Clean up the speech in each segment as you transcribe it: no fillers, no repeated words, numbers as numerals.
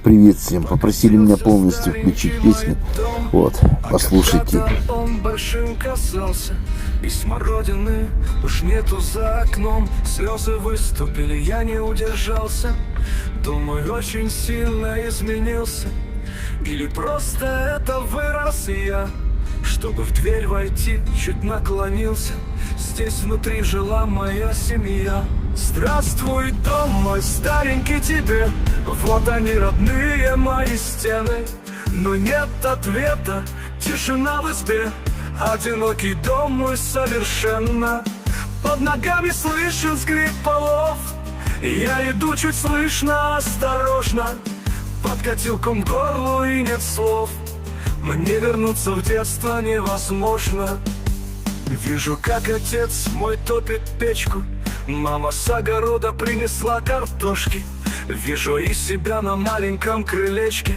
привет всем. Попросили меня полностью включить песню. Вот, послушайте. Он большим касался, и смородины уж нету за окном. Слезы выступили, я не удержался. Думаю, очень сильно изменился. Или просто это вырос я, чтобы в дверь войти, чуть наклонился. Здесь внутри жила моя семья. Здравствуй, дом мой старенький, тебе. Вот они, родные мои стены. Но нет ответа, тишина в избе. Одинокий дом мой совершенно. Под ногами слышен скрип полов. Я иду чуть слышно, осторожно. Подкатил ком к горлу и нет слов. Мне вернуться в детство невозможно. Вижу, как отец мой топит печку. Мама с огорода принесла картошки. Вижу и себя на маленьком крылечке.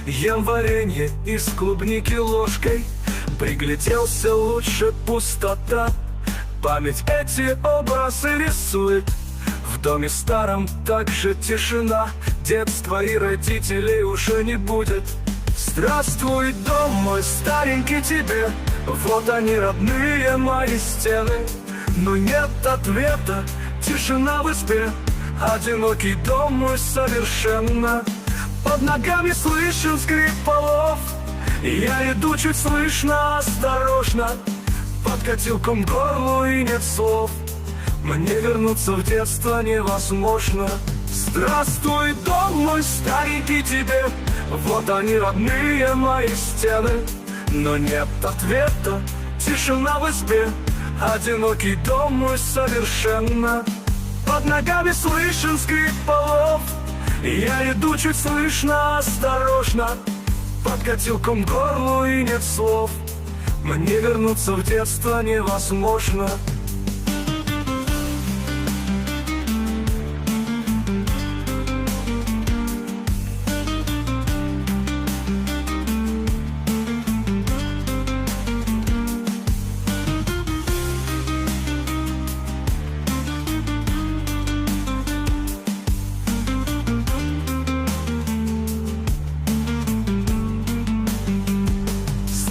Ем варенье из клубники ложкой. Пригляделся лучше, пустота. Память эти образы рисует. В доме старом также тишина. Детства и родителей уже не будет. Здравствуй, дом мой старенький, тебе. Вот они, родные мои стены. Но нет ответа, тишина в избе. Одинокий дом мой совершенно. Под ногами слышен скрип полов. Я иду чуть слышно, осторожно. Подкатил ком к горлу и нет слов. Мне вернуться в детство невозможно. Здравствуй, дом мой старенький, тебе. Вот они, родные мои стены. Но нет ответа, тишина в избе. Одинокий дом мой совершенно. Под ногами слышен скрип полов. Я иду чуть слышно, осторожно. Подкатил ком к горлу и нет слов. Мне вернуться в детство невозможно.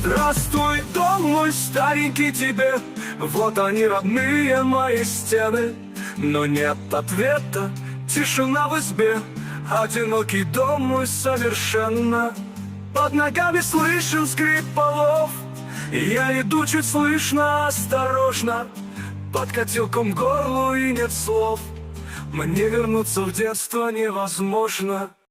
Здравствуй, дом мой старенький, тебе. Вот они, родные мои стены. Но нет ответа, тишина в избе. Одинокий дом мой совершенно. Под ногами слышен скрип полов. Я иду чуть слышно, осторожно. Подкатил ком к горлу и нет слов. Мне вернуться в детство невозможно.